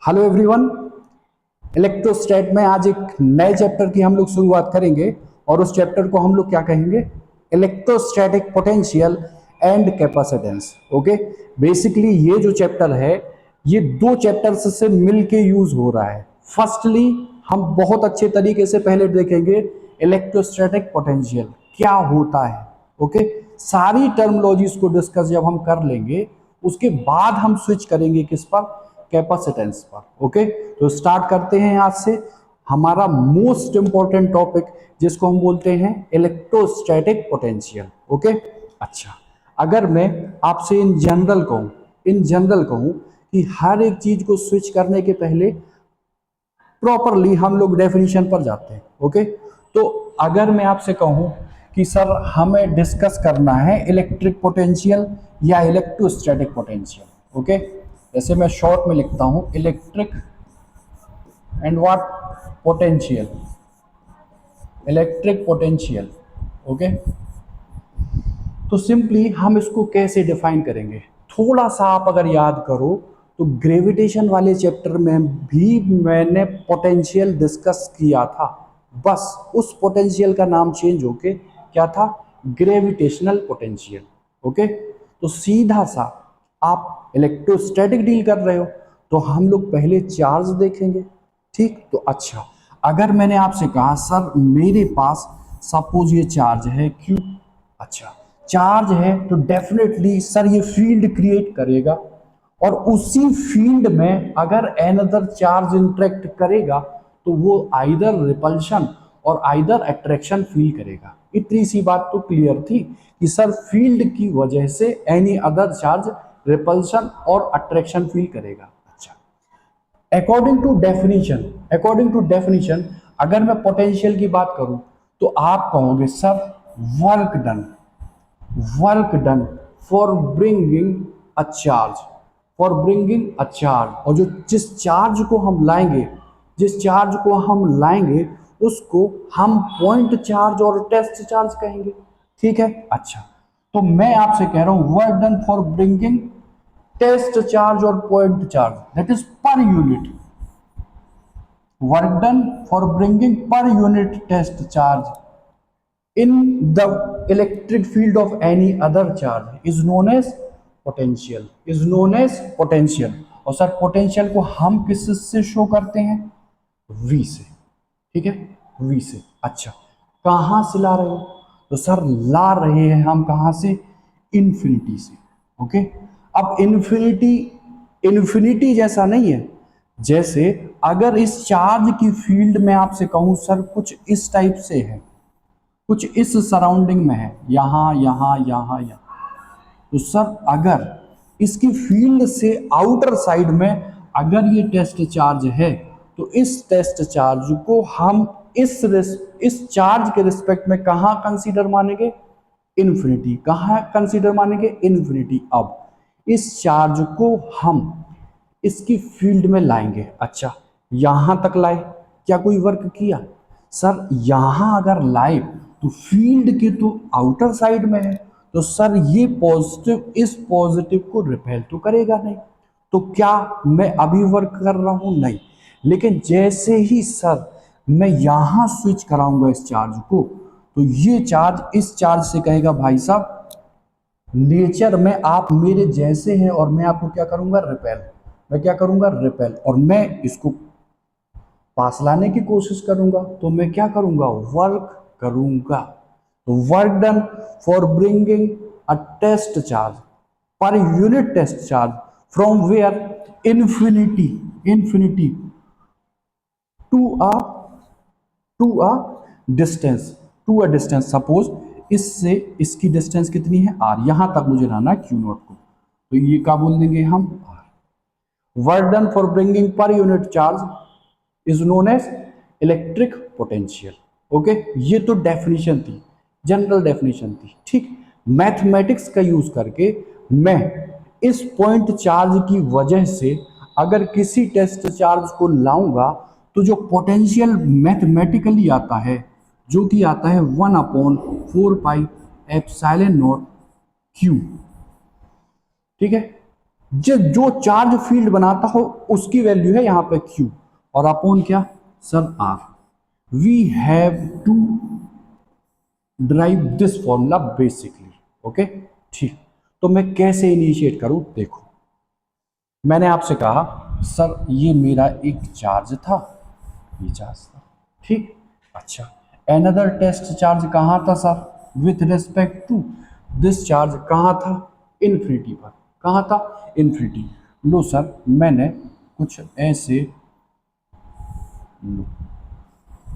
Hello everyone. इलेक्ट्रोस्टैट में आज एक नए चैप्टर की हम लोग शुरुआत करेंगे और उस चैप्टर को हम लोग क्या कहेंगे? Electrostatic potential and capacitance. Okay, basically ये जो चैप्टर है ये दो चैप्टर्स से मिलके यूज हो रहा है। फर्स्टली हम बहुत अच्छे तरीके से पहले देखेंगे इलेक्ट्रोस्टैटिक पोटेंशियल क्या होता है। ओके, सारी टर्मोलॉजीज को डिस्कस जब हम कर लेंगे उसके बाद हम स्विच करेंगे किस पर? कैपेसिटेंस पर। ओके, तो स्टार्ट करते हैं आज से हमारा मोस्ट इंपॉर्टेंट टॉपिक जिसको हम बोलते हैं इलेक्ट्रोस्टैटिक पोटेंशियल। ओके, अच्छा, अगर मैं आपसे इन जनरल कहूं कि हर एक चीज को स्विच करने के पहले प्रॉपरली हम लोग डेफिनेशन पर जाते हैं। ओके, तो अगर मैं आपसे कहूं कि सर हमें डिस्कस करना है इलेक्ट्रिक पोटेंशियल या इलेक्ट्रोस्टैटिक पोटेंशियल। ओके, जैसे मैं शॉर्ट में लिखता हूं electric and what potential, electric potential. Okay, तो सिंपली हम इसको कैसे डिफाइन करेंगे? थोड़ा सा आप अगर याद करो तो ग्रेविटेशन वाले चैप्टर में भी मैंने पोटेंशियल डिस्कस किया था, बस उस पोटेंशियल का नाम चेंज होके क्या था? Gravitational potential. ओके, तो सीधा सा आप इलेक्ट्रोस्टैटिक डील कर रहे हो तो हम लोग पहले चार्ज देखेंगे। ठीक, तो अच्छा, अगर मैंने आपसे कहा सर मेरे पास सपोज ये चार्ज है क्यू, अच्छा चार्ज है तो डेफिनेटली सर ये फील्ड क्रिएट करेगा और उसी फील्ड में अगर एनदर चार्ज इंटरेक्ट करेगा तो वो आइदर रिपल्शन और आइदर अट्रैक्शन फील करेगा। इतनी सी बात तो क्लियर थी कि सर फील्ड की वजह से एनी अदर चार्ज रिपल्शन और अट्रैक्शन फील करेगा। अच्छा, अकॉर्डिंग टू डेफिनेशन अगर मैं पोटेंशियल की बात करूं तो आप कहोगे sir work done for bringing a charge, और जो जिस चार्ज को हम लाएंगे उसको हम पॉइंट चार्ज और टेस्ट चार्ज कहेंगे। ठीक है, अच्छा, तो मैं आपसे कह रहा हूं work done for bringing test charge और point charge, that is per unit. Work done for bringing per unit test charge in the electric field of any other charge is known as potential। और sir potential को हम किस से show करते हैं? V से। ठीक है, V से। अच्छा, कहां से ला रहे हो? तो सर ला रहे हैं हम कहां से? इन्फिनिटी से। ओके, अब इन्फिनिटी जैसा नहीं है। जैसे अगर इस चार्ज की फील्ड में आपसे कहूं सर कुछ इस टाइप से है, कुछ इस सराउंडिंग में है, यहां यहां यहां यहां, तो सर अगर इसकी फील्ड से आउटर साइड में अगर ये टेस्ट चार्ज है तो इस टेस्ट चार्ज को हम इस चार्ज के रिस्पेक्ट में कहां कंसीडर मानेंगे? इन्फिनिटी। कहां कंसीडर मानेंगे? इन्फिनिटी। अब इस चार्ज को हम इसकी फील्ड में लाएंगे। अच्छा, यहां तक लाए, क्या कोई वर्क किया? सर यहां अगर लाए तो फील्ड के तो आउटर साइड में है, तो सर ये पॉजिटिव इस पॉजिटिव को रिपेल तो करेगा नहीं। तो क्या मैं अभी वर्क कर रहा हूं? नहीं। लेकिन जैसे ही सर मैं यहां स्विच कराऊंगा इस चार्ज को तो ये चार्ज इस चार्ज से कहेगा भाई साहब नेचर में आप मेरे जैसे हैं और मैं आपको क्या करूंगा? रिपेल। मैं क्या करूंगा? रिपेल। और मैं इसको पास लाने की कोशिश करूंगा तो मैं क्या करूंगा? वर्क करूंगा। तो work done for bringing a test charge per unit test charge from where? Infinity to a to a distance suppose इससे इसकी डिस्टेंस कितनी है? आर। यहां तक मुझे लाना है क्यू नॉट को, तो ये क्या बोल देंगे हम? R. Work done for bringing per unit charge is known as electric potential. Okay, ये तो डेफिनेशन थी, जनरल डेफिनेशन थी। ठीक, मैथमेटिक्स का यूज करके मैं इस पॉइंट चार्ज की वजह से अगर किसी टेस्ट चार्ज को लाऊंगा तो जो पोटेंशियल मैथमेटिकली आता है जो कि आता है 1/4 पाई एप्सिलॉन नॉट क्यू। ठीक है, जो चार्ज फील्ड बनाता हो उसकी वैल्यू है यहाँ पे Q, और अपॉन क्या sir R। We have to derive this formula basically. Okay ठीक, तो मैं कैसे इनिशिएट करूं, देखो मैंने आपसे कहा सर ये मेरा एक चार्ज था, ये चार्ज था, ठीक। अच्छा, अनदर टेस्ट चार्ज कहाँ था sir, with respect to this charge कहाँ था, इन्फिनिटी पर। कहाँ था, इन्फिनिटी। लो सर मैंने कुछ ऐसे, लो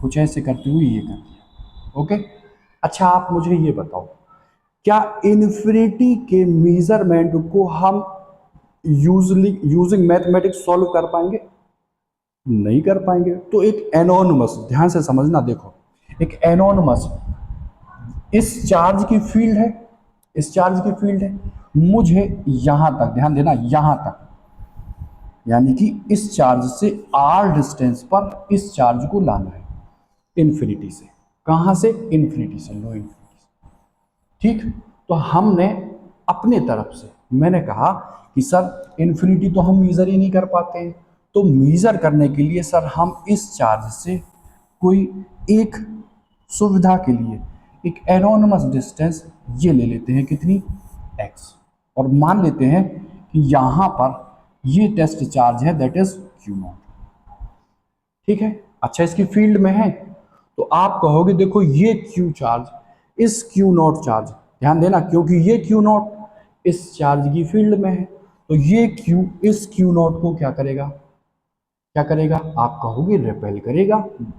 कुछ ऐसे करते हुए ये कर दिया। ओके, अच्छा आप मुझे ये बताओ, क्या इन्फिनिटी के मेजरमेंट को हम यूजिंग मैथमेटिक्स सॉल्व कर पाएंगे, नहीं कर पाएंगे। तो एक एनोनिमस, ध्यान से समझना, देखो एक एनोनिमस इस चार्ज की फील्ड है, इस चार्ज की फील्ड है, मुझे यहां तक, ध्यान देना यहां तक, यानी कि इस चार्ज से r डिस्टेंस पर इस चार्ज को लाना है इन्फिनिटी से। कहां से, इन्फिनिटी से, लो इन्फिनिटी से, ठीक। तो हमने अपने तरफ से, मैंने कहा कि सर इन्फिनिटी तो हम मीजर ही नहीं कर पाते हैं, तो मीजर करने के लिए सर हम इस चार्ज से कोई एक सुविधा के लिए एक एनोनिमस डिस्टेंस ये ले लेते हैं, कितनी, x, और मान लेते हैं कि यहां पर ये टेस्ट चार्ज है, दैट इज Q0, ठीक है। अच्छा इसकी फील्ड में है, तो आप कहोगे देखो ये Q चार्ज, इस Q0 चार्ज, ध्यान देना क्योंकि ये Q0 इस चार्ज की फील्ड में है, तो ये Q इस Q0 को क्या करेगा, क्या करेगा, आप कहोगे रिपेल करेगा।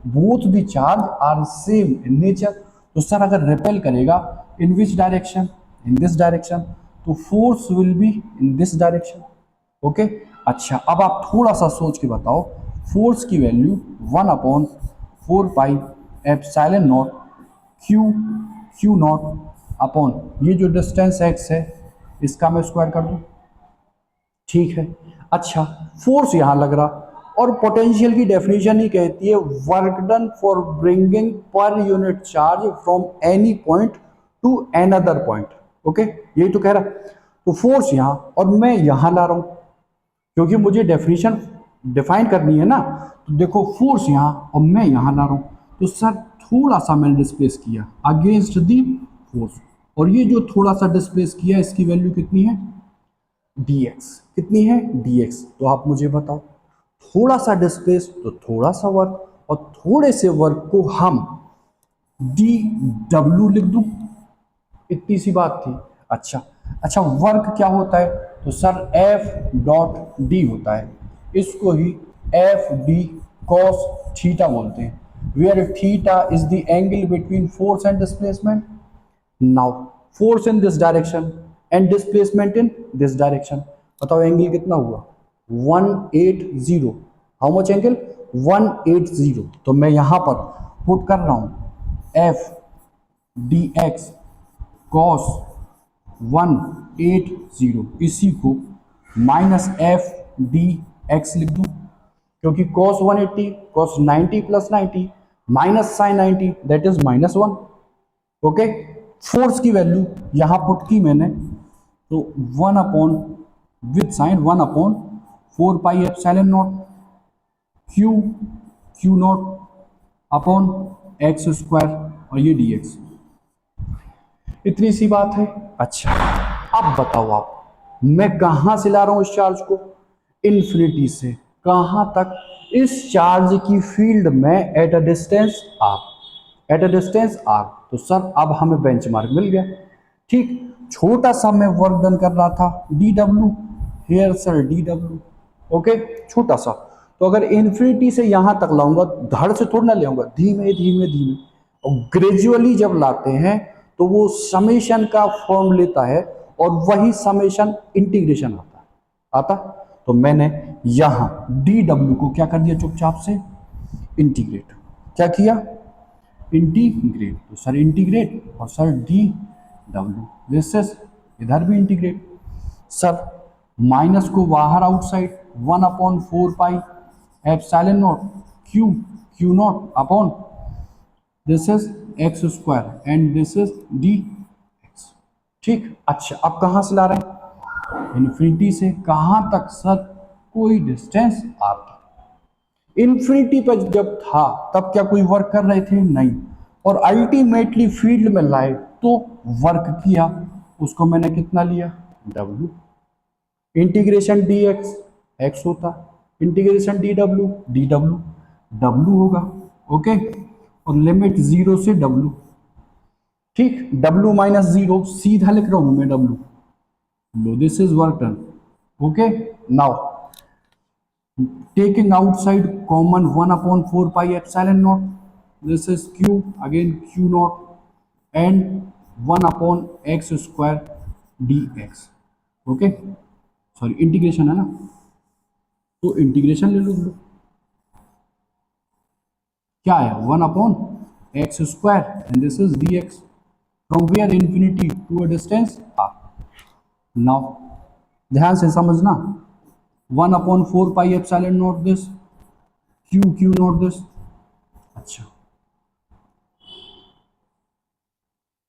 Both the charge are same in nature, तो सर अगर रिपेल करेगा in which direction, in this direction, तो force will be in this direction. Okay, अच्छा अब आप थोड़ा सा सोच के बताओ, फोर्स की value 1/4 pi epsilon not Q not upon ये जो डिस्टेंस x है इसका मैं स्क्वायर कर दूं, ठीक है। अच्छा फोर्स यहां लग रहा, और पोटेंशियल की डेफिनेशन ही कहती है work done for bringing per unit charge from any point two another point. Okay, यही तो कह रहा, तो फोर्स यहां और मैं यहां ला रहा हूं, क्योंकि मुझे डेफिनेशन डिफाइन करनी है ना। तो देखो फोर्स यहाँ और मैं यहाँ ला रहा हूँ, तो सर थोड़ा सा मैंने डिस्प्लेस किया अगेंस्ट दी फोर्स, और ये जो थोड़ा सा डिस्प्लेस किया इसकी वैल्यू कितनी है, dx, कितनी है dx। तो आप मुझे बताओ, थोड़ा सा डिस्प्लेस तो थोड़ा सा वर्क, और थोड़े से वर्क को हम dw लिख दूं, इतनी सी बात थी। अच्छा अच्छा, वर्क क्या होता है, तो सर एफ डॉट डी होता है, इसको ही एफ डी कॉस थीटा बोलते हैं, where theta is the angle between force and displacement. Now force in this direction and displacement in this direction, बताओ एंगल कितना हुआ, 180। How much angle, 180। तो मैं यहां पर पुट कर रहा हूं एफ डी एक्स कॉस 180, इसी को माइनस एफ डी एक्स लिख दूं, क्योंकि cos 180 cos 90 plus 90 minus sine 90 that is -1। Okay, force की वैल्यू यहां पुट की मैंने, तो 1 with sign 1/4 pi epsilon not Q not upon X square, और ये dx, इतनी सी बात है। अच्छा अब बताओ आप, मैं कहां से ला रहा हूं इस चार्ज को, इन्फिनिटी से कहां तक, इस चार्ज की फील्ड में at a distance r, at a distance r। तो सर अब हमें बेंचमार्क मिल गया, ठीक। छोटा सा मैं वर्क डन कर रहा था dw, here sir dw, okay छोटा सा। तो अगर इन्फिनिटी से यहां तक लाऊंगा, धड़ से थोड़ा ना ले आऊंगा, धीमे धीमे धीमे, और ग्रेजुअली जब लाते हैं तो वो समेशन का फॉर्म लेता है, और वही समेशन इंटीग्रेशन आता। तो मैंने यहां dw को क्या कर दिया, चुपचाप से इंटीग्रेट, क्या किया, इंटीग्रेट। तो सर इंटीग्रेट, और सर dw दिस इज, इधर भी इंटीग्रेट, सर माइनस को बाहर outside, 1/4 pi epsilon not Q not upon this is x square and this is D x, ठीक। अच्छा अब कहां से ला रहे हैं, इन्फिनिटी से कहाँ तक सर? कोई डिस्टेंस आता। इन्फिनिटी पर जब था तब क्या कोई वर्क कर रहे थे? नहीं। और अल्टीमेटली फील्ड में लाए तो वर्क किया, उसको मैंने कितना लिया? W। Integration D X, X होता, integration D W, D W, W होगा। ओके, और लिमिट 0 से W। ठीक, W माइनस 0 सीधा लिख रहा हूं मैं W। Low this is work done. Okay, now taking outside common 1 upon 4 pi epsilon naught, this is q, again q naught, and 1 upon x square dx। Okay, sorry integration है ना, तो integration ले लो। क्या है? 1 upon X square and this is D X from where infinity to a distance R. Now ध्यान से समझना, 1 upon 4 pi epsilon not this, Q not this.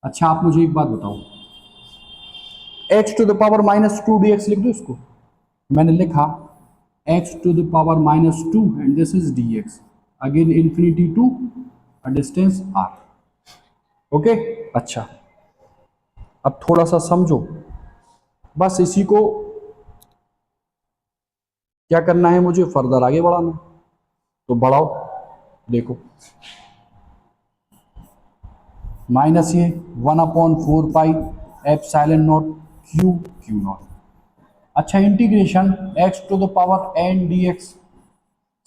अच्छा आप मुझे एक बात बताओ, x to the power minus 2 D X लिख दो इसको। मैंने लिखा x to the power minus 2 and this is D X, again infinity to a distance r। Okay, अच्छा अब थोड़ा सा समझो, बस इसी को क्या करना है मुझे? फर्दर आगे बढ़ाना। तो बढ़ाओ, देखो माइनस ये 1 upon 4 pi epsilon not Q not. अच्छा, integration x to the power n D X,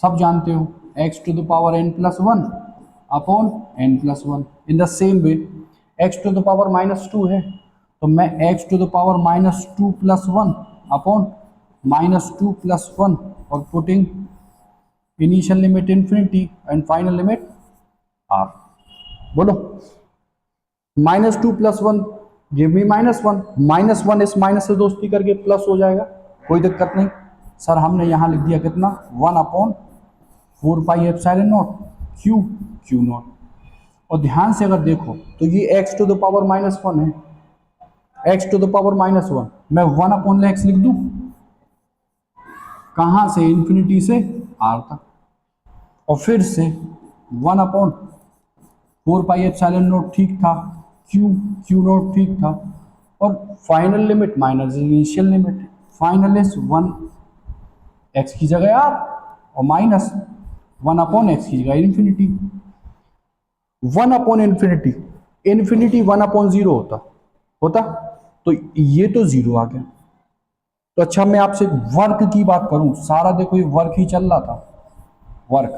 सब जानते हो x to the power n plus 1 upon n plus 1। In the same way x to the power minus 2 है, तो मैं x to the power minus 2 plus 1 upon minus 2 plus 1 और putting initial limit infinity and final limit r। बोलो, minus 2 plus 1 give me minus 1, minus 1 इस minus से दोस्ती करके plus हो जाएगा, कोई दिक्कत नहीं। सर हमने यहां लिख दिया कितना? 1 upon 4 pi epsilon not Q not. और ध्यान से अगर देखो तो ये x to the power minus 1 है, x to the power minus 1, मैं 1 अपॉन x लिख दूं, कहां से? इंफिनिटी से r तक। और फिर से 1 अपॉन 4 पाई एप्सिलॉन नॉट ठीक था, क्यू नॉट ठीक था, और final limit minus initial limit, final is 1 x की जगह r और माइनस 1 अपॉन x की जगह infinity. 1 upon infinity, infinity 1 upon 0 होता, तो ये तो 0 आ गया। तो अच्छा मैं आपसे वर्क की बात करूं, सारा देखो ये वर्क ही चल रहा था, वर्क,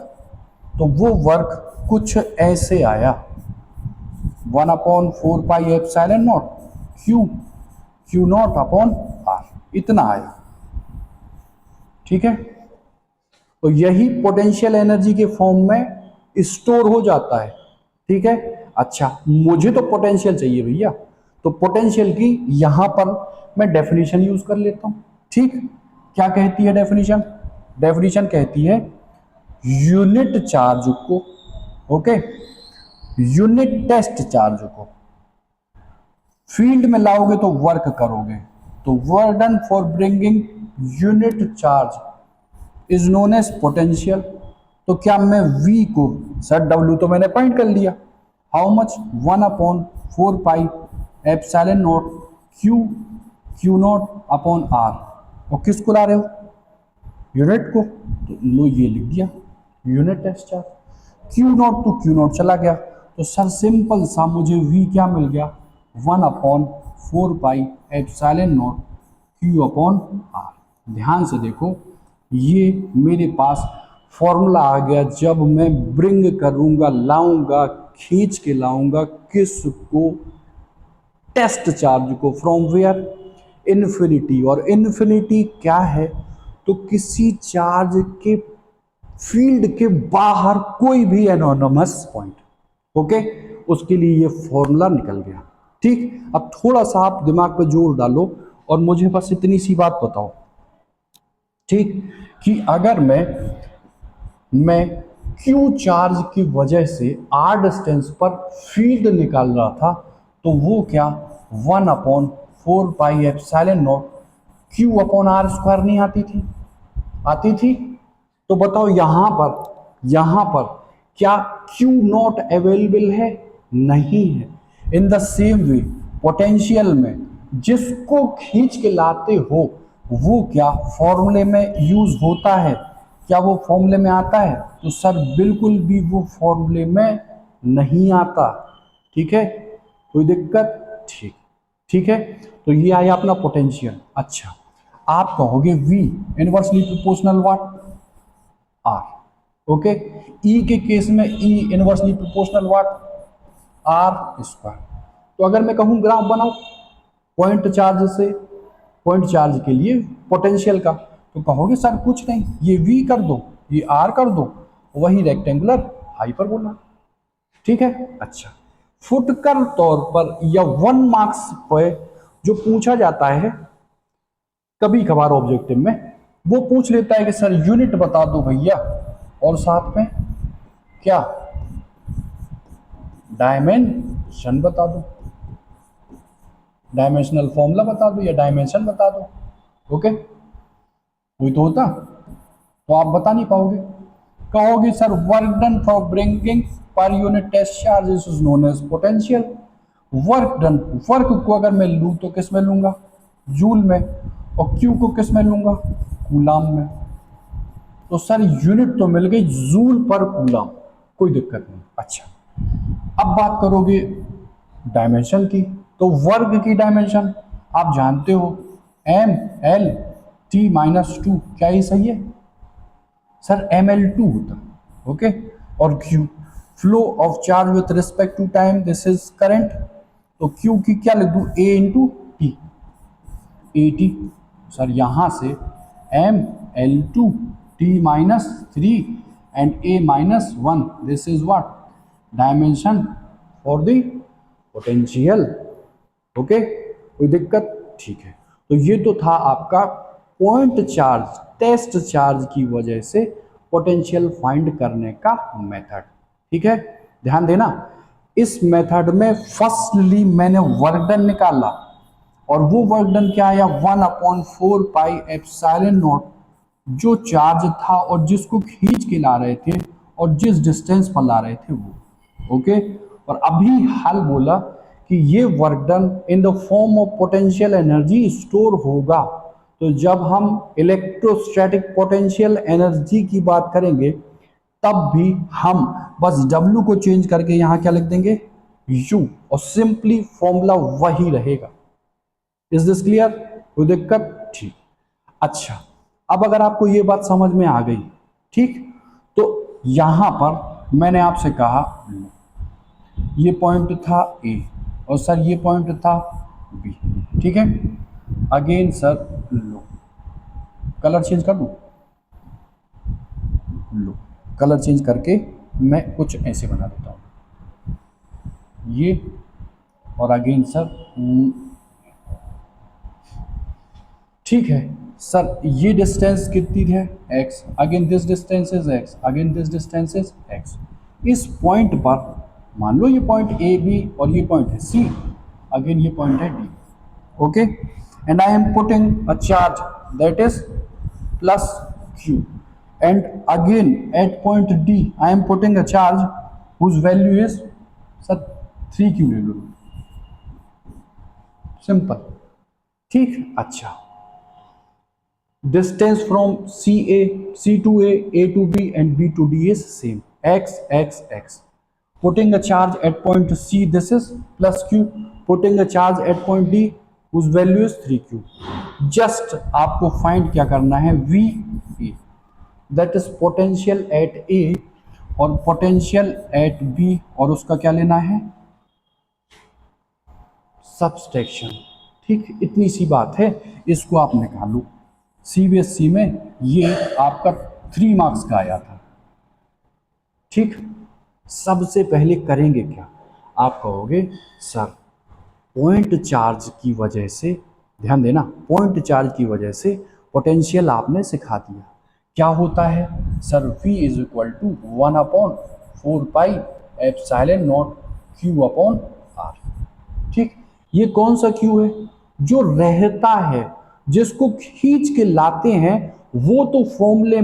तो वो वर्क कुछ ऐसे आया, 1 upon 4 pi epsilon not Q not upon r, इतना आया। ठीक है, तो यही पोटेंशियल एनर्जी के फॉर्म में स्टोर हो जाता है। ठीक है, अच्छा मुझे तो पोटेंशियल चाहिए भैया, तो पोटेंशियल की यहां पर मैं डेफिनेशन यूज कर लेता हूं। ठीक, क्या कहती है डेफिनेशन? डेफिनेशन कहती है यूनिट चार्ज को, ओके, यूनिट टेस्ट चार्ज को फील्ड में लाओगे तो वर्क करोगे, तो work done for bringing unit charge is known as potential. तो क्या मैं V को, सर W तो मैंने फाइंड कर लिया, how much? 1 upon 4 pi epsilon not Q not upon r। और किसको ला रहे हो? यूनिट को, तो लो ये लिख दिया unit test charge. Q not to Q not चला गया, तो सर सिंपल सा मुझे V क्या मिल गया? 1 upon 4 pi epsilon not Q upon r। ध्यान से देखो, ये मेरे पास फॉर्मूला आ गया जब मैं ब्रिंग करूंगा, लाऊंगा, खींच के लाऊंगा किसको? टेस्ट चार्ज को, फ्रॉम वेयर? इन्फिनिटी। और इन्फिनिटी क्या है? तो किसी चार्ज के फील्ड के बाहर कोई भी एनोनिमस पॉइंट। ओके, उसके लिए ये फॉर्मूला निकल गया। ठीक, अब थोड़ा सा आप दिमाग पे जोर डालो और मुझे बस इतनी सी बात बताओ, ठीक, कि अगर मैं क्यू चार्ज की वजह से r डिस्टेंस पर फील्ड निकाल रहा था, तो वो क्या? 1 upon 4 pi epsilon not Q upon R square नहीं आती थी? आती थी। तो बताओ यहां पर क्या क्यू नॉट अवेलेबल है? नहीं है। इन द सेम वे पोटेंशियल में जिसको खींच के लाते हो वो क्या फॉर्मूले में यूज होता है? क्या वो फॉर्मूले में आता है? तो सर बिल्कुल भी वो फॉर्मूले में नहीं आता। ठीक है, कोई दिक्कत? ठीक, ठीक है। तो ये आया अपना पोटेंशियल। अच्छा, आप कहोगे V inversely proportional what? R। Okay, E के केस में E inversely proportional what? R square. तो अगर मैं कहूं ग्राफ बनाओ पॉइंट चार्ज से, पॉइंट चार्ज के लिए पोटेंशियल का, तो कहोगे सर कुछ नहीं, ये V कर दो, ये R कर दो, वही रेक्टेंगुलर हाइपरबोला। ठीक है। अच्छा, फुटकर तौर पर या 1 मार्क्स पे जो पूछा जाता है कभी कभार ऑब्जेक्टिव में, वो पूछ लेता है कि सर यूनिट बता दो भैया, और साथ में क्या डायमेंशन बता दो, डायमेंशनल फॉर्मूला बता दो या डायमेंशन बता दो। ओके, कोई तो होता तो आप बता नहीं पाओगे। कहोगे sir work done for bringing per unit test charge is known as potential. Work done, work को अगर मैं लूं तो किस में लूंगा? जूल में। और क्यू को किस में लूंगा? कूलाम में। तो सर यूनिट तो मिल गई जूल पर कूलाम, कोई दिक्कत नहीं। अच्छा, अब बात करोगे डायमेंशन की, तो वर्ग की डायमेंशन आप जानते हो ml(T-2), क्या ये सही है? सर ml2 होता। ओके, और Q flow of charge with respect to time, this is current. तो Q की क्या लिख दूं? A into T, AT। Sir यहां से ml2T-3 and A-1, this is what? Dimension for the potential. Okay, कोई दिक्कत? ठीक है। तो ये तो था आपका पॉइंट चार्ज, टेस्ट चार्ज की वजह से पोटेंशियल फाइंड करने का मेथड। ठीक है, ध्यान देना, इस मेथड में फर्स्टली मैंने वर्क डन निकाला, और वो वर्क डन क्या आया? 1/4πε0, जो चार्ज था और जिसको खींच के ला रहे थे और जिस डिस्टेंस पर ला रहे थे वो। ओके, और अभी हाल बोला कि ये work done in the form of potential energy store होगा। तो जब हम इलेक्ट्रोस्टैटिक पोटेंशियल एनर्जी की बात करेंगे तब भी हम बस W को चेंज करके यहां क्या लिख देंगे? U, और सिंपली फॉर्मूला वही रहेगा। Is this clear? कोई दिक्कत? ठीक। अच्छा, अब अगर आपको ये बात समझ में आ गई, ठीक, तो यहां पर मैंने आपसे कहा ये पॉइंट था A और सर ये पॉइंट था B। ठीक है, अगेन सर लो, कलर चेंज कर दूं? लो, कलर चेंज करके मैं कुछ ऐसे बना देता हूं, ये, और अगेन सर ठीक है सर, ये डिस्टेंस कितनी है? x, again this distance is x, again this distance is x। इस पॉइंट पर मान लो ये पॉइंट ए बी और ये पॉइंट है सी, अगेन ये पॉइंट है D. Okay, and I am putting a charge that is plus q, and again at point D I am putting a charge whose value is sir 3q ले लो, simple. ठीक, अच्छा, distance from C to A to B and B to D is same, x x x. Putting a charge at point C, this is plus q. Putting a charge at point D whose value is 3q. Just आपको find क्या करना है? V A, that is potential at A और potential at B, और उसका क्या लेना है? Subtraction। ठीक, इतनी सी बात है, इसको आप निकालो। CBSE में ये आपका 3 मार्क्स का आया था। ठीक, सबसे पहले करेंगे क्या? आप कहोगे सर पॉइंट चार्ज की वजह से, ध्यान देना, पॉइंट चार्ज की वजह से पोटेंशियल आपने सिखा दिया। क्या होता है sir? V is equal to 1/4πε0Q/R। ठीक, ये कौन सा Q है? जो रहता है, जिसको खींच के लाते हैं वो तो फॉर्मूले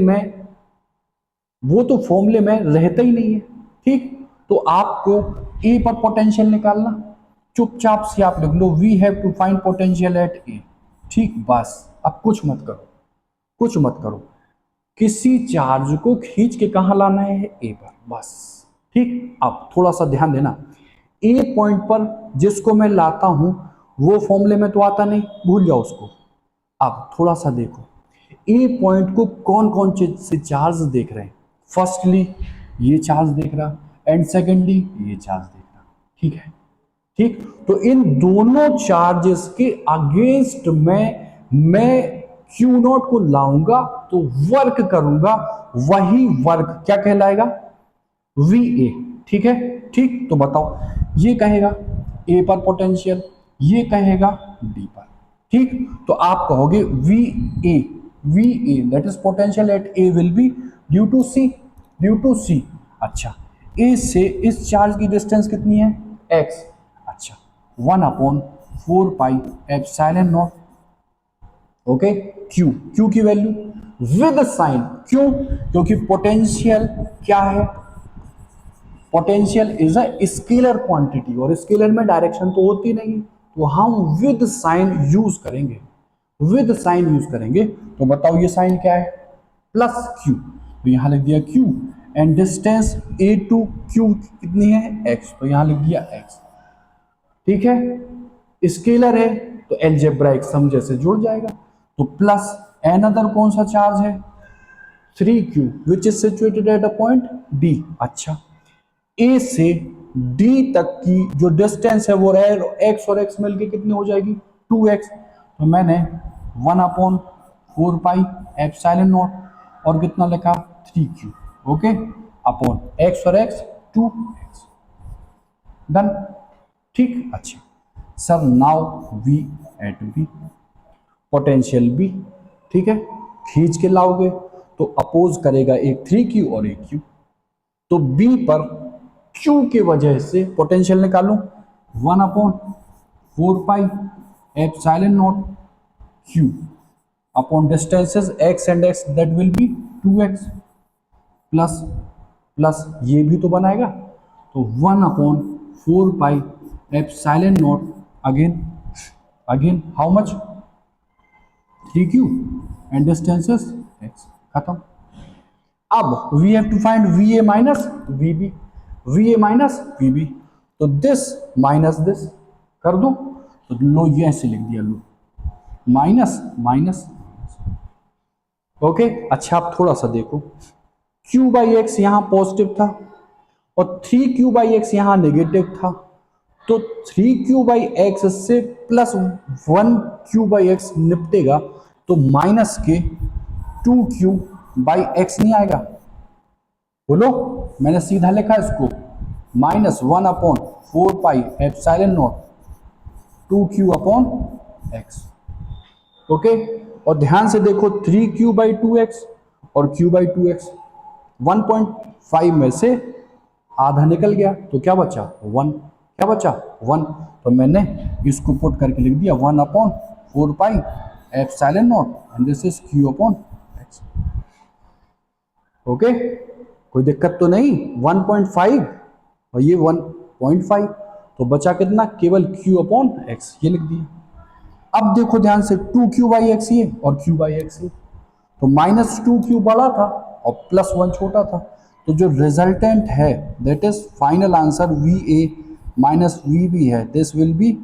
में रहता ही नहीं है। ठीक, तो आपको ए पर पोटेंशियल निकालना, चुपचाप से आप लिख लो we have to find potential at A. ठीक, बस अब कुछ मत करो, कुछ मत करो, किसी चार्ज को खींच के कहां लाना है, ए पर, बस। ठीक, अब थोड़ा सा ध्यान देना, ए पॉइंट पर जिसको मैं लाता हूं वो फॉर्मूले में तो आता नहीं, भूल जाओ उसको। अब थोड़ा सा देखो ए पॉइंट को कौन कौन से चार्ज देख रहे हैं। फर्स्टली ये चार्ज देख रहा एंड सेकेंडली ये चार्ज देख रहा। ठीक है, ठीक, तो इन दोनों चार्जेस के अगेंस्ट मैं क्यू नॉट को लाऊंगा तो वर्क करूंगा, वही वर्क क्या कहलाएगा, वी ए। ठीक है, ठीक, तो बताओ ये कहेगा ए पर पोटेंशियल, ये कहेगा डी पर। ठीक, तो आप कहोगे V A that is potential at A will be due to C. अच्छा, ए से इस चार्ज की डिस्टेंस कितनी है, एक्स। अच्छा, 1/4 pi epsilon not, okay, Q की वैल्यू विद साइन, क्यों, क्योंकि पोटेंशियल क्या है, potential is a scalar quantity और स्केलर में डायरेक्शन तो होती नहीं, तो हम विद साइन यूज करेंगे, विद साइन यूज करेंगे। तो बताओ ये साइन क्या है, प्लस क्यू, तो यहां लिख दिया Q and distance A to Q कितनी है, एक्स, तो यहां लिख दिया एक्स। ठीक है, स्केलर है तो अलजेब्राइक सम जैसे जुड़ जाएगा, तो प्लस अनदर कौन सा चार्ज है, 3q which is situated at a point D. अच्छा, ए से डी तक की जो डिस्टेंस है वो एक्स और एक्स मिलके कितनी हो जाएगी, 2x, तो मैंने 1/4 पाई एप्सिलॉन नॉट और कितना लिखा 3q, ओके, अपॉन एक्स और एक्स 2x, डन। ठीक, अच्छा sir, now we at B, potential B. ठीक है, खींच के लाओगे तो अपोज करेगा एक 3q और एक q, तो बी पर q के वजह से पोटेंशियल निकालूं 1/4 pi epsilon not q upon distances x and x that will be 2x plus plus ये भी तो बनाएगा, तो 1/4 pi epsilon not again how much 3q and distances x, खत्म। अब we have to find V A minus V B, V A minus V B, तो this minus this कर दो, तो लो ये ऐसे लिख दिया, लो माइनस माइनस, ओके। अच्छा, आप थोड़ा सा देखो, q बाई एक्स यहां पॉजिटिव था और 3q बाई एक्स यहां नेगेटिव था, तो 3q बाई एक्स से प्लस 1q बाई एक्स निपटेगा, तो माइनस के 2q बाई एक्स नहीं आएगा, बोलो, मैंने सीधा लिखा इसको minus 1/4 pi epsilon not 2q upon x, okay. और ध्यान से देखो 3q बाई 2x और q बाई 2x, 1.5 में से आधा निकल गया तो क्या बचा 1, क्या बचा 1, तो मैंने इसको पुट करके लिख दिया 1/4 pi epsilon not and this is q upon x, okay. कोई दिक्कत तो नहीं, 1.5 और ये 1.5, तो बचा कितना, केवल q अपॉन एक्स, ये लिख दिया। अब देखो ध्यान से 2q बाई एक्स ये और q बाई एक्स ये, तो माइनस 2q बड़ा था और प्लस 1 छोटा था, तो जो रिजल्टेंट है that is final answer V A minus V B है, this will be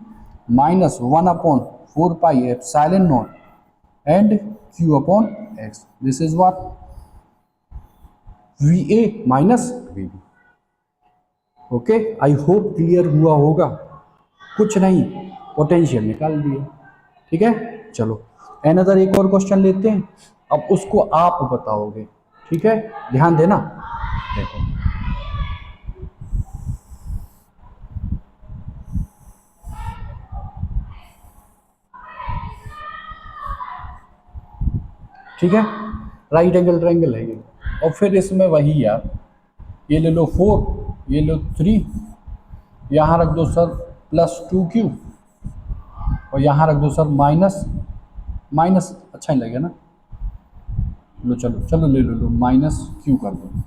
minus 1/4 pi epsilon not and q upon X, this is what V A minus V B, okay. I hope clear हुआ होगा, कुछ नहीं, potential निकाल दिए, ठीक है। चलो अनदर एक और क्वेश्चन लेते हैं, अब उसको आप बताओगे, ठीक है, ध्यान देना। देखो ठीक है, राइट एंगल ट्रायंगल है ये, और फिर इसमें वही यार, ये ले लो 4, ये लो 3, यहाँ रख दो सर प्लस 2q और यहाँ रख दो सर माइनस माइनस अच्छा ही लगेगा ना, लो चलो चलो ले लो लो, माइनस क्यू कर दो,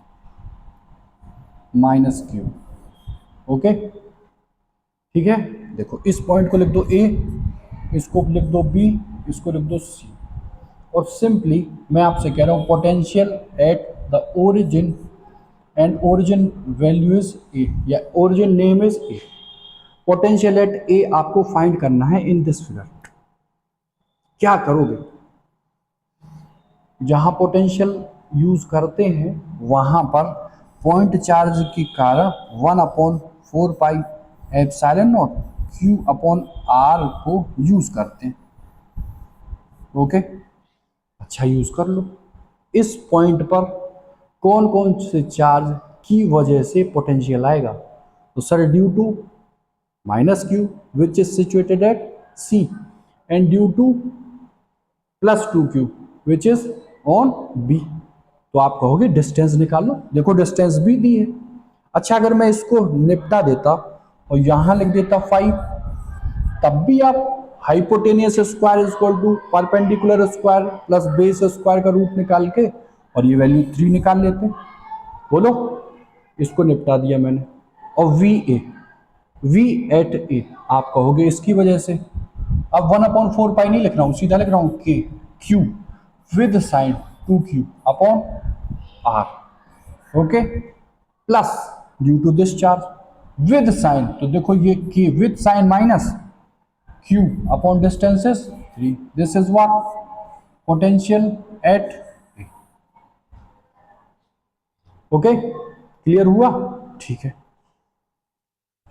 माइनस क्यू। ओके ठीक है, देखो इस पॉइंट को लिख दो ए, इसको लिख दो बी, इसको लिख दो सी। और सिंपली मैं आपसे कह रहा हूँ potential at the origin and origin value is A, या origin name is A. Potential at A आपको फाइंड करना है इन दिस फिगर। क्या करोगे, जहां पोटेंशियल यूज करते हैं वहां पर पॉइंट चार्ज के कारण 1/4 pi epsilon not Q upon R को यूज करते हैं। ओके अच्छा यूज कर लो। इस पॉइंट पर कौन कौन से चार्ज की वजह से पोटेंशियल आएगा, तो sir due to minus Q which is situated at C, and due to plus 2q which is on B. तो आप कहोगे डिस्टेंस निकाल लो, देखो डिस्टेंस भी दी है। अच्छा अगर मैं इसको निपटा देता और यहां लिख देता 5, तब भी आप hypotenuse square is equal to perpendicular square plus base square का रूट निकाल के और ये वैल्यू 3 निकाल लेते हैं। बोलो, इसको निपटा दिया मैंने। और वी एट ए आप कहोगे इसकी वजह से। अब 1/4 पाई नहीं लिख रहा हूं, सीधा लिख रहा हूं के Q with sign 2q upon R. Okay plus due to this charge with sign, तो देखो ये के with sign minus q upon distance is 3। This is what potential at A. Okay clear हुआ? ठीक है,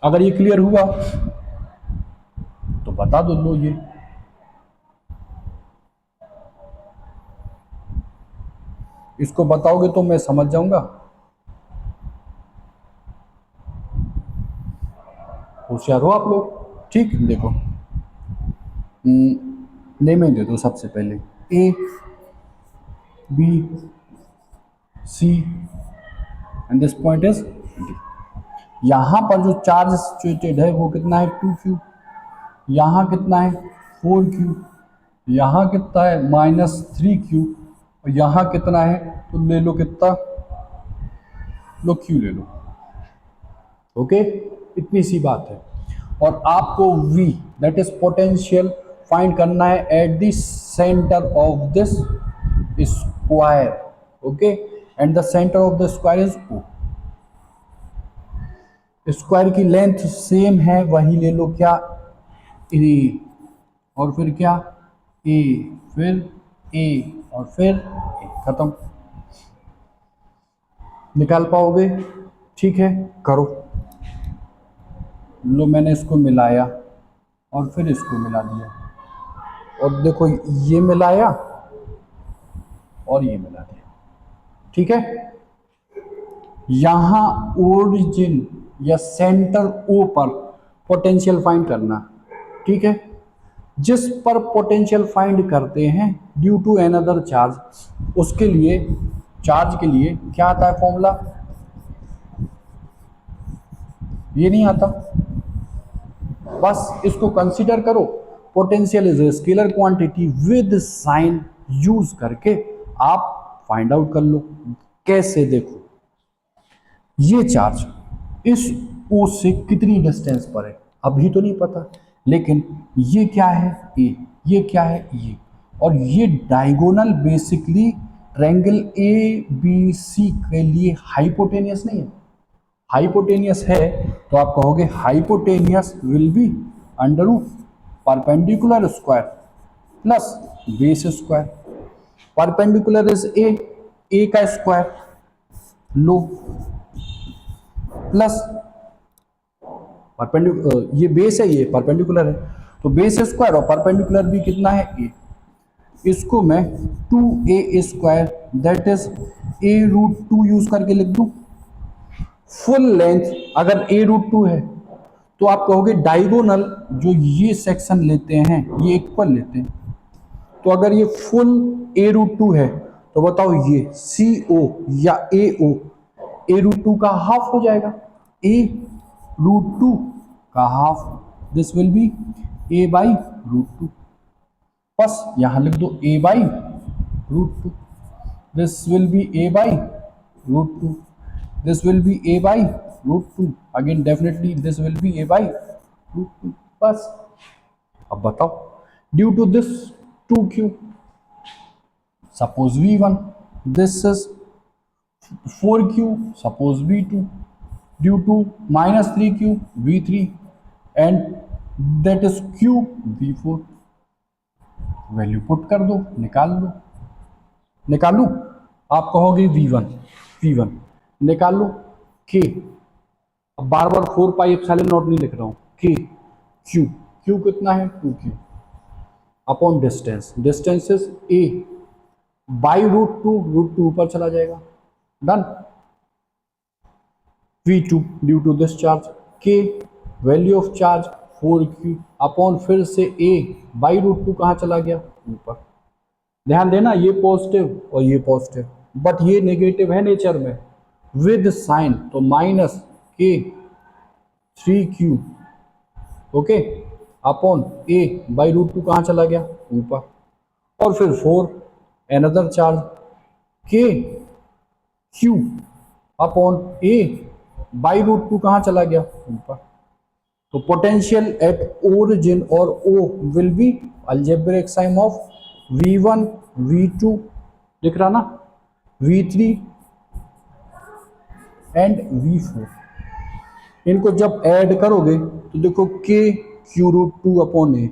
अगर ये क्लियर हुआ तो बता दो लो, ये इसको बताओगे तो मैं समझ जाऊंगा। होशियार हो आप लोग। ठीक देखो, नेम दे दो सबसे पहले A B C and this point is D. यहां पर जो चार्ज सिचुएटेड है वो कितना है 2q, यहां कितना है 4q, यहां कितना है -3q, और यहां कितना है तो ले लो कितना, लो q ले लो। ओके इतनी सी बात है। और आपको v that is potential find करना है at the centre of this square. Okay and the centre of the square is o। Square की लेंथ सेम है, वही ले लो क्या ए, और फिर क्या ए, फिर ए, और फिर ए, खत्म। निकाल पाओगे? ठीक है करो। लो मैंने इसको मिलाया और फिर इसको मिला दिया, और देखो ये मिलाया और ये मिला दिया। ठीक है, यहां ओरिजिन या सेंटर ओ पर पोटेंशियल फाइंड करना। ठीक है, जिस पर पोटेंशियल फाइंड करते हैं ड्यू टू अनदर चार्ज, उसके लिए चार्ज के लिए क्या आता है फॉर्मूला, ये नहीं आता। बस इसको कंसीडर करो, potential is a scalar quantity with sign use करके आप फाइंड आउट कर लो। कैसे, देखो ये चार्ज इस ओ से कितनी डिस्टेंस पर है अभी तो नहीं पता, लेकिन ये क्या है ए, ये क्या है ये, और ये diagonal basically triangle A B C के लिए हाइपोटेनियस नहीं है। हाइपोटेनियस है तो आप कहोगे hypotenuse will be under root perpendicular square plus base square. Perpendicular is A का स्क्वायर लो, प्लस परपेंडिकुलर ये बेस है, ये परपेंडिकुलर है, तो बेस स्क्वायर और परपेंडिकुलर भी कितना है ए। इसको मैं 2a square that is a√2 use करके लिख दूं। फुल लेंथ अगर a√2 है तो आप कहोगे डायगोनल जो ये सेक्शन लेते हैं ये इक्वल लेते हैं, तो अगर ये फुल a√2 है तो बताओ ये CO या AO a√2 का हाफ हो जाएगा, a√2 का half, this will B a/√2। बस यहाँ लिख दो a by root two, this will be a by root two, this will be a by root 2, again definitely this will be a by root 2, बस। अब बताओ due to this 2q, suppose v1, this is 4q, suppose v2, due to minus 3q v3 and that is q v4, value put कर दो, निकाल लो। निकालू, आप कहोगे v1 निकाल लो k, अब बार बार 4 पाई एप्सिलॉन नॉट नहीं लिख रहा हूं, k q कितना है 2q upon distance, distance is a by root two ऊपर चला जाएगा, done. v2 due to this charge, k value of charge 4q upon फिर से a बाई रूट टू कहाँ चला गया ऊपर। ध्यान देना ये पॉजिटिव और ये पॉजिटिव, बट ये नेगेटिव है नेचर में विद साइन, तो minus k 3q okay upon a by root two कहाँ चला गया ऊपर, और फिर 4 another charge k q upon a by root two कहाँ चला गया ऊपर। तो पोटेंशियल एट ओरिजिन और O will be algebraic sign of v1 v2 लिख रहा ना, v3 एंड v4, इनको जब ऐड करोगे तो देखो k q root two upon a,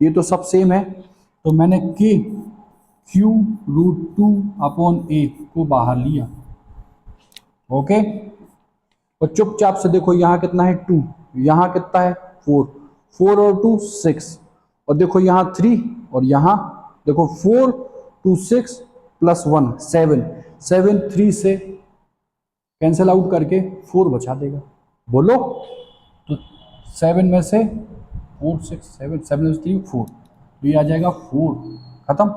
ये तो सब सेम है, तो मैंने k q root two upon a को बाहर लिया, ओके। और चुपचाप से देखो यहाँ कितना है 2, यहाँ कितना है 4 और 2 6, और देखो यहाँ 3 और यहाँ देखो 4 2 6 प्लस 1 7 3 से कैंसिल आउट करके 4 बचा देगा, बोलो। तो 7 में से 4 6 7 में से 3 4, तो ये आ जाएगा 4, खत्म,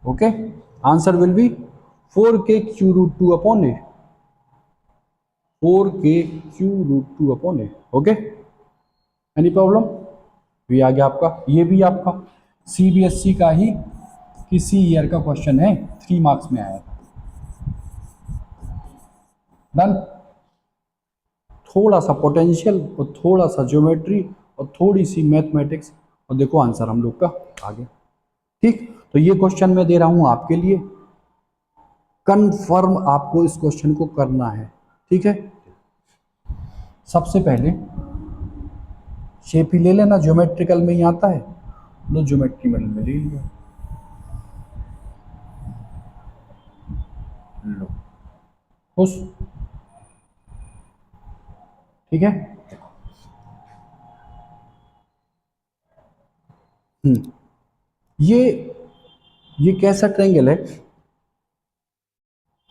okay. Answer will be 4k q root two upon a, 4k q root two upon a, okay. Any problem? ये आ गया आपका, ये भी आपका CBSE का ही किसी ईयर का क्वेश्चन है, 3 मार्क्स में आया था, डन। थोड़ा सा पोटेंशियल और थोड़ा सा ज्योमेट्री और थोड़ी सी मैथमेटिक्स, और देखो आंसर हम लोग का आ गया, ठीक। तो ये क्वेश्चन मैं दे रहा हूं आपके लिए, कंफर्म आपको इस क्वेश्चन को करना है, ठीक है। सबसे पहले शेप ही ले लेना, ज्योमेट्रिकल में ही आता है, लो ज्योमेट्री में ले लिया, लो खुश, ठीक है। ये कैसा ट्रायंगल है,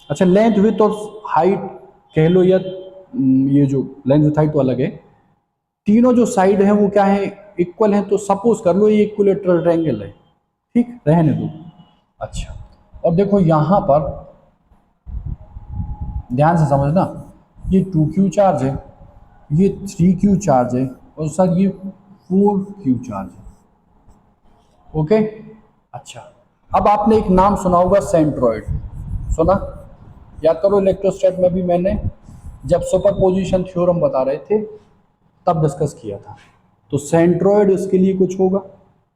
अच्छा लेंथ विड्थ और हाइट कह लो, या ये जो लेंथ विड्थ हाइट तो अलग है, तीनों जो साइड है वो क्या है इक्वल है, तो सपोज कर लो ये इक्विलेटरल ट्रायंगल है, ठीक, रहने दो। अच्छा, और देखो यहां पर ध्यान से समझना, ये 2q चार्ज है, ये 3q चार्ज है, और सर ये 4q चार्ज है, ओके। अच्छा, अब आपने एक नाम सुना होगा सेंट्रॉइड, सुना, याद करो इलेक्ट्रोस्टैट में भी मैंने जब सुपरपोजिशन थ्योरम बता रहे थे तब डिस्कस किया था। तो सेंट्रॉइड इसके लिए कुछ होगा,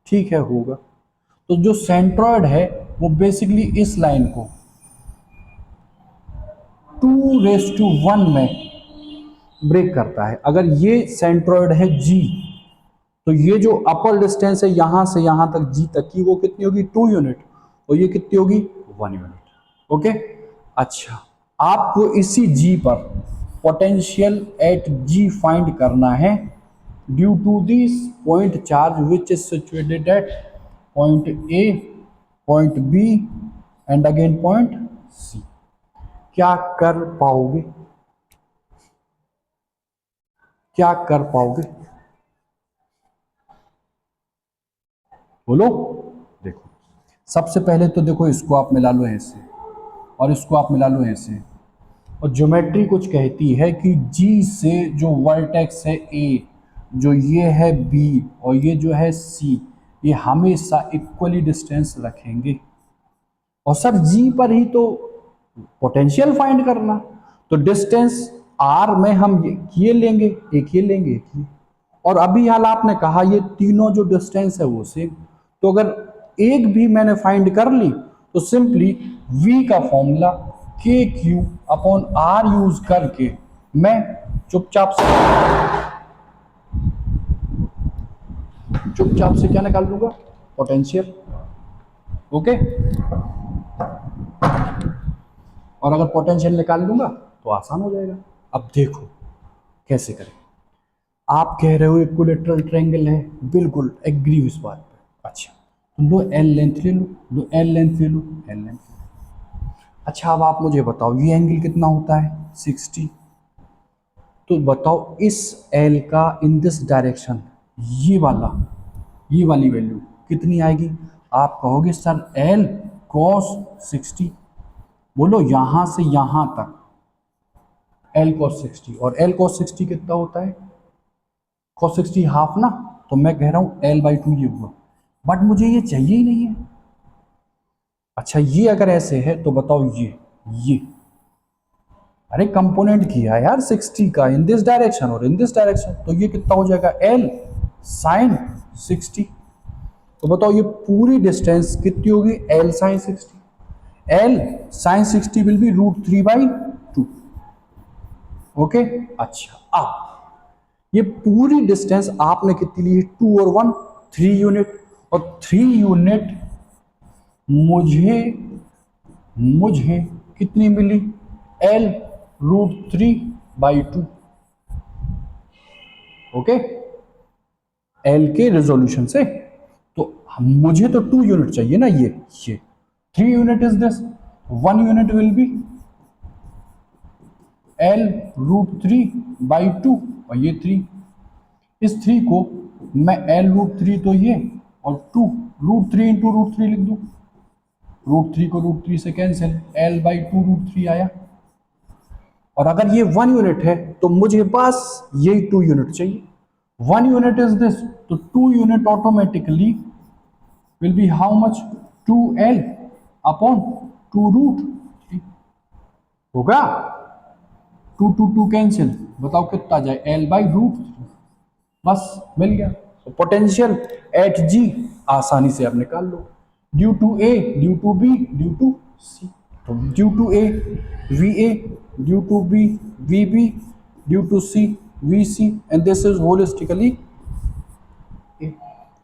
ठीक है, होगा। तो जो सेंट्रॉइड है वो बेसिकली इस लाइन को 2⁻1 में ब्रेक करता है। अगर ये सेंट्रॉइड है G, तो ये जो अपर डिस्टेंस है यहां से यहां तक G तक की, वो कितनी होगी 2 यूनिट, और ये कितनी होगी 1 यूनिट, ओके। अच्छा, आपको इसी G पर पोटेंशियल एट G फाइंड करना है due to this point charge which is situated at point A, point B and again point C। क्या कर पाओगे, क्या कर पाओगे, बोलो। देखो सबसे पहले तो देखो इसको आप मिला लो ऐसे, और इसको आप मिला लो ऐसे, और ज्योमेट्री कुछ कहती है कि G से जो वर्टेक्स है A, जो ये है B और ये जो है C, ये हमेशा इक्वली डिस्टेंस रखेंगे। और सर जी पर ही तो पोटेंशियल फाइंड करना, तो डिस्टेंस आर में हम ये लेंगे, एक ये लेंगे, एक ये। और अभी हाल आपने कहा ये तीनों जो डिस्टेंस है वो सेम, तो अगर एक भी मैंने फाइंड कर ली तो सिंपली v का फॉर्मूला के क्यू अपॉन आर यूज करके मैं चुपचाप से क्या निकाल लूंगा, पोटेंशियल। ओके, और अगर पोटेंशियल निकाल लूंगा तो आसान हो जाएगा। अब देखो कैसे करें। आप कह रहे हो इक्विलेटरल ट्रायंगल है, बिल्कुल एग्री इस बात पे। अच्छा तो लो एल लेंथ ले लो, लो एल लेंथ ले लो, एल लेंथ ले लो। अच्छा अब आप मुझे बताओ ये एंगल कितना होता है, 60। तो बताओ इस एल का इन दिस डायरेक्शन ये वाली वैल्यू कितनी आएगी। आप कहोगे सर एल कॉस 60, बोलो यहां से यहां तक एल कॉस 60, और एल कॉस 60 कितना होता है, कॉस 60 हाफ ना, तो मैं कह रहा हूं L/2 ये हुआ, बट मुझे ये चाहिए ही नहीं है। अच्छा ये अगर ऐसे है तो बताओ ये अरे कंपोनेंट किया यार 60 का इन दिस डायरेक्शन और इन दिस डायरेक्शन, तो ये कितना हो जाएगा L साइन 60। तो बताओ ये पूरी डिस्टेंस कितनी होगी, L sine 60। L sine 60 will be √3/2। Okay, अच्छा अब ये पूरी डिस्टेंस आपने कितनी ली, 2 और 1 3 यूनिट, और 3 यूनिट मुझे कितनी मिली, L √3/2। ओके, L के रेजोल्यूशन से, तो मुझे तो 2 यूनिट चाहिए ना, ये 3 unit is this, 1 unit will be L √3/2, और ये 3, इस 3 को मैं L √3 तो ये और 2 √3 इंटू √3 लिख दूं, √3 को √3 से कैंसिल, L/2 √3 आया। और अगर ये 1 यूनिट है तो मुझे बस यही 2 यूनिट चाहिए, 1 यूनिट इज दिस, तो 2 unit automatically will be how much, 2L upon 2√3 होगा, 2 कैंसिल, बताओ कितना जाए, L/√3, बस मिल गया। तो पोटेंशियल एट जी आसानी से आप निकाल लो, due to A, due to B, due to C. तो due to A VA, due to B VB, due to C VC, and this is holistically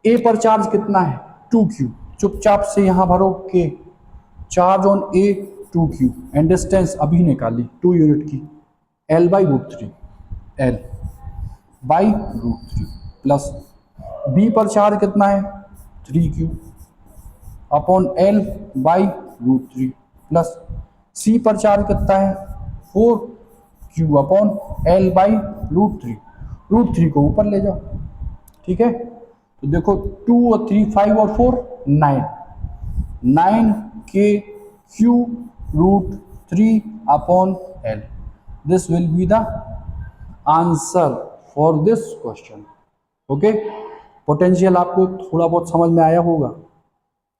A पर चार्ज कितना है, 2Q, चुपचाप से यहां भरो के charge on A 2Q, and distance अभी निकाली 2 यूनिट की, L/√3, L/√3 प्लस बी पर चार्ज कितना है 3Q अपॉन L/√3 प्लस सी पर चार्ज कितना है 4Q अपॉन L/√3, √3 को ऊपर ले जाओ, ठीक है। तो देखो 2 और 3 5 और 4 9 के Q √3 upon L, this will be the answer for this question. Okay, potential आपको थोड़ा बहुत समझ में आया होगा,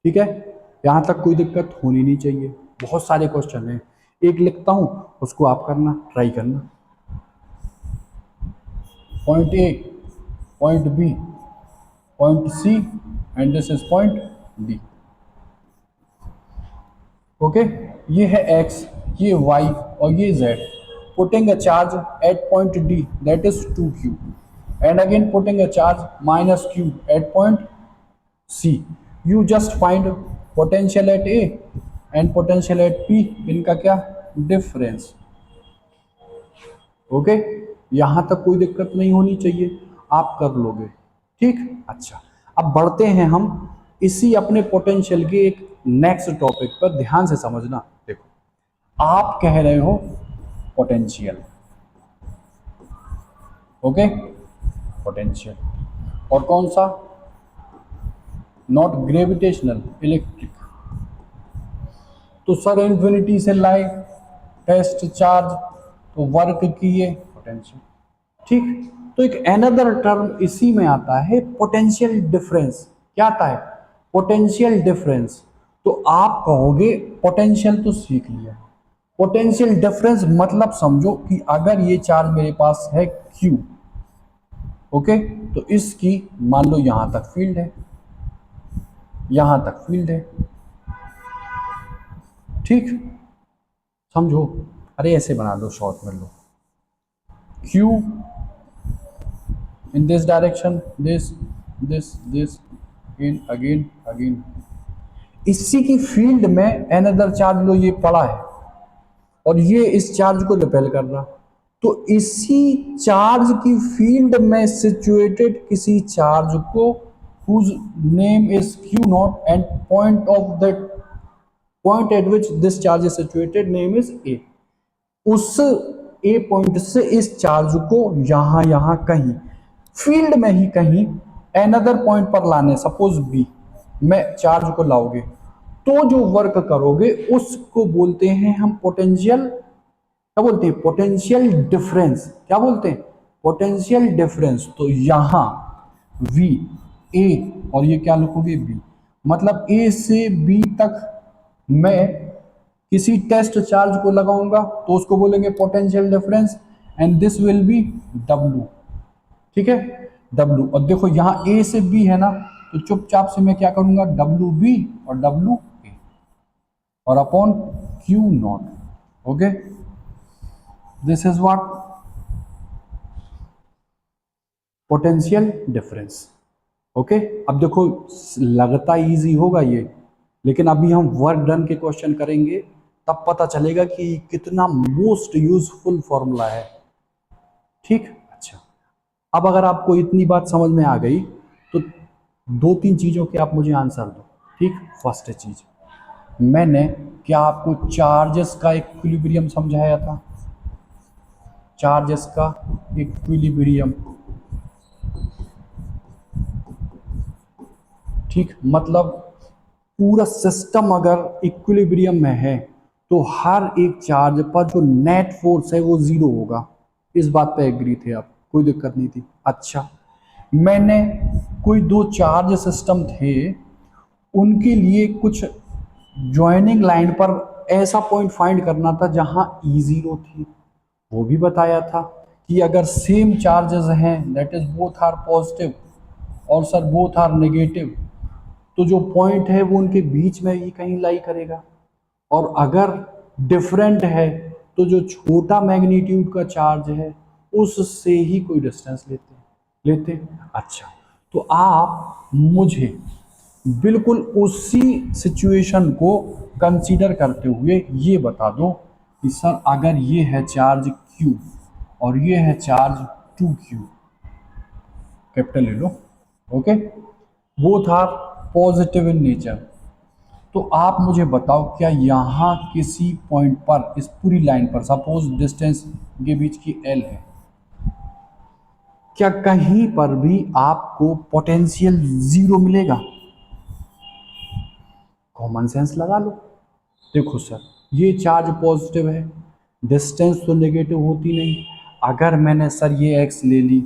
ठीक है, यहां तक कोई दिक्कत होनी नहीं चाहिए। बहुत सारे क्वेश्चन हैं, एक लिखता हूं उसको आप करना, ट्राई करना। Point A, point B, point C, and this is point D. Okay, ये है x, ये y और ये z। Putting a charge at point D, that is 2Q, and again putting a charge minus Q at point C. You just find potential at A and potential at P, इनका क्या difference. Okay, यहां तक कोई दिक्कत नहीं होनी चाहिए, आप कर लोगे, ठीक। अच्छा अब बढ़ते हैं हम इसी अपने पोटेंशियल के एक नेक्स्ट टॉपिक पर, ध्यान से समझना। देखो आप कह रहे हो पोटेंशियल, ओके, पोटेंशियल, और कौन सा, नॉट ग्रेविटेशनल, इलेक्ट्रिक। तो सर इन्फिनिटी से लाए टेस्ट चार्ज तो वर्क किए, पोटेंशियल, ठीक। तो एक अनदर टर्म इसी में आता है पोटेंशियल डिफरेंस। क्या आता है? Potential difference. तो आप कहोगे पोटेंशियल तो सीख लिया, पोटेंशियल डिफरेंस मतलब समझो कि अगर ये चार्ज मेरे पास है Q, ओके, तो इसकी मान लो यहां तक फील्ड है, यहां तक फील्ड है, ठीक, समझो। अरे ऐसे बना दो, शॉर्ट में लो, Q in this direction, this in again, इसी की फील्ड में अनदर चार्ज लो, ये पड़ा है और ये इस चार्ज को रिपेल कर रहा, तो इसी चार्ज की फील्ड में सिचुएटेड किसी चार्ज को whose name is q naught and point at which this charge is situated name is a, उस ए पॉइंट से इस चार्ज को यहां कहीं फील्ड में ही कहीं अनदर पॉइंट पर लाने, सपोज बी में चार्ज को लाओगे, तो जो वर्क करोगे उसको बोलते हैं हम पोटेंशियल, क्या बोलते हैं? Potential difference. क्या बोलते हैं? Potential difference. तो यहां V A और ये क्या लिखोगे? B, मतलब A से B तक मैं किसी टेस्ट चार्ज को लगाऊंगा तो उसको बोलेंगे potential difference, and this will B W, ठीक है, W। और देखो यहां A से B है ना, तो चुपचाप से मैं क्या करूंगा? WB और WA और upon Q not, okay, this is what potential difference, okay. अब देखो लगता इजी होगा ये, लेकिन अभी हम वर्क डन के क्वेश्चन करेंगे तब पता चलेगा कि कितना मोस्ट यूजफुल फॉर्मूला है, ठीक। अच्छा, अब अगर आपको इतनी बात समझ में आ गई तो दो तीन चीजों के आप मुझे आंसर दो, ठीक। फर्स्ट चीज, मैंने क्या आपको चार्जेस का इक्विलिब्रियम समझाया था? चार्जेस का इक्विलिब्रियम, ठीक, मतलब पूरा सिस्टम अगर इक्विलिब्रियम में है तो हर एक चार्ज पर जो नेट फोर्स है वो जीरो होगा। इस बात पे एग्री थे आप? कोई दिक्कत नहीं थी। अच्छा, मैंने कोई दो चार्ज सिस्टम थे, उनके लिए कुछ ज्वाइनिंग लाइन पर ऐसा पॉइंट फाइंड करना था जहां ई जीरो थी, वो भी बताया था कि अगर सेम चार्जेस हैं, that is both are positive और सर बोथ आर नेगेटिव, तो जो पॉइंट है वो उनके बीच में ही कहीं लाई करेगा, और अगर डिफरेंट है तो जो छोटा मैग्नीट्यूड का चार्ज है उससे ही कोई डिस्टेंस लेते। अच्छा, तो आप मुझे बिल्कुल उसी सिचुएशन को कंसीडर करते हुए ये बता दो कि सर अगर ये है चार्ज Q और ये है चार्ज 2Q, कैपिटल ले लो, okay, both are positive in nature, तो आप मुझे बताओ क्या यहाँ किसी पॉइंट पर, इस पूरी लाइन पर, सपोज डिस्टेंस के बीच की L है, क्या कहीं पर भी आपको पोटेंशियल जीरो मिलेगा? कॉमन सेंस लगा लो। देखो सर, ये चार्ज पॉजिटिव है, डिस्टेंस तो नेगेटिव होती नहीं, अगर मैंने सर ये x ले ली,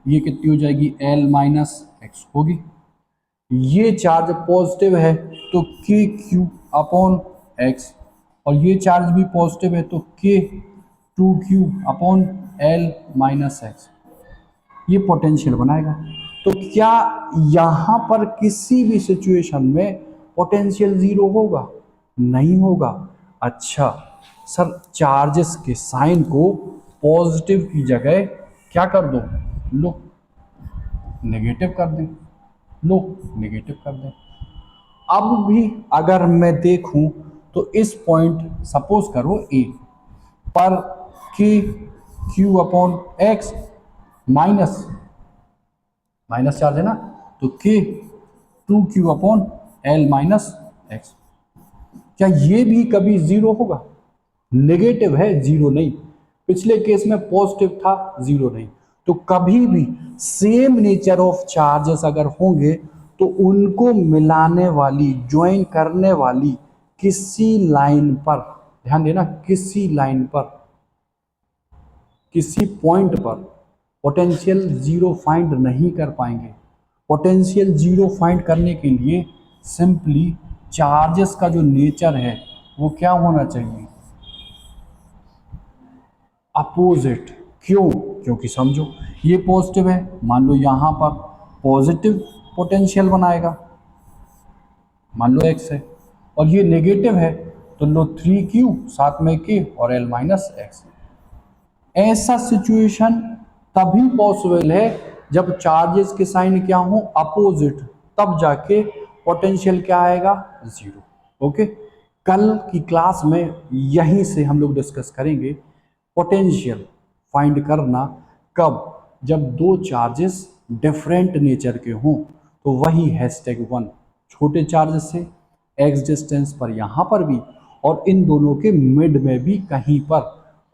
ये कितनी हो जाएगी? L माइनस एक्स होगी। ये चार्ज पॉजिटिव है तो के क्यू अपॉन एक्स, और ये चार्ज भी पॉजिटिव है तो के 2Q upon L minus x, ये पोटेंशियल बनाएगा। तो क्या यहाँ पर किसी भी सिचुएशन में पोटेंशियल जीरो होगा? नहीं होगा। अच्छा सर, चार्जेस के साइन को पॉजिटिव की जगह क्या कर दो? लो नेगेटिव कर दें, लो नेगेटिव कर दें। अब भी अगर मैं देखूं तो इस पॉइंट, सपोज करो ए पर के Q upon x minus charge है ना, तो के 2Q upon L minus x, क्या ये भी कभी जीरो होगा? नेगेटिव है, जीरो नहीं। पिछले केस में पॉजिटिव था, जीरो नहीं। तो कभी भी सेम नेचर ऑफ चार्जेस अगर होंगे तो उनको मिलाने वाली, ज्वाइन करने वाली किसी लाइन पर, ध्यान देना, किसी लाइन पर, किसी पॉइंट पर पोटेंशियल जीरो फाइंड नहीं कर पाएंगे। पोटेंशियल जीरो फाइंड करने के लिए सिंपली चार्जेस का जो नेचर है वो क्या होना चाहिए, अपोजिट। क्यों? क्योंकि समझो ये पॉजिटिव है, मान लो यहाँ पर पॉजिटिव पोटेंशियल बनाएगा, मान लो x है, और ये नेगेटिव है तो लो 3q साथ में k और l माइनस एक्स। ऐसा सिचुएशन तभी पॉसिबल है जब चार्जेस के साइन क्या हो, अपोजिट, तब जाके पोटेंशियल क्या आएगा, जीरो। ओके, कल की क्लास में यहीं से हम लोग डिस्कस करेंगे पोटेंशियल फाइंड करना कब, जब दो चार्जेस डिफरेंट नेचर के हों। तो वही #1 छोटे चार्जेस से x डिस्टेंस पर यहाँ पर भी, और इन दोनों के मिड में भी कहीं पर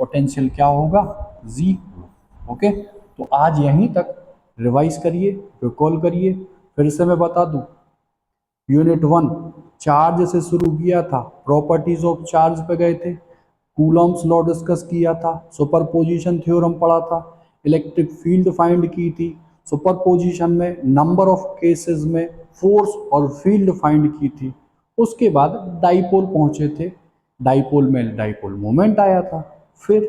पोटेंशियल क्या होगा, जीरो। ओके, तो आज यहीं तक रिवाइज करिए, रिकॉल करिए। फिर से मैं बता दूं, यूनिट 1 चार्ज से शुरू किया था, प्रॉपर्टीज ऑफ चार्ज पे गए थे, कूलॉम्स लॉ डिस्कस किया था, सुपरपोजिशन थ्योरम पढ़ा था, इलेक्ट्रिक फील्ड फाइंड की थी, सुपरपोजिशन में नंबर ऑफ केसेस में फोर्स और फील्ड फाइंड की थी। उसके बाद डाइपोल पहुंचे थे, डाइपोल में डाइपोल मोमेंट आया था, फिर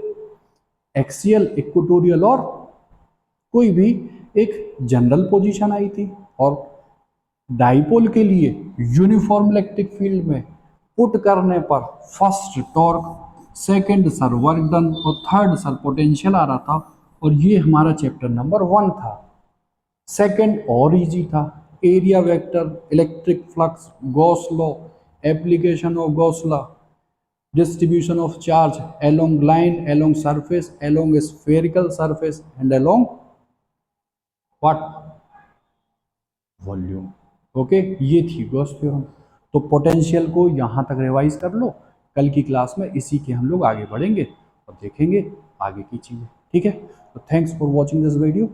एक्सियल, इक्वेटोरियल और कोई भी एक जनरल पोजीशन आई थी, और डाइपोल के लिए यूनिफॉर्म इलेक्ट्रिक फील्ड में पुट करने पर first torque, second sir work done और थर्ड सर पोटेंशियल आ रहा था। और ये हमारा चैप्टर नंबर 1 था। सेकंड और इजी था, area vector, electric flux, Gauss law, application of Gauss law, distribution of charge along line, along surface, along a spherical surface and along what, volume. Okay, ये थी गॉस थ्योरम। तो potential को यहाँ तक revise कर लो, कल की क्लास में इसी के हम लोग आगे बढ़ेंगे और देखेंगे आगे की चीज़ें। ठीक है, तो thanks for watching this video.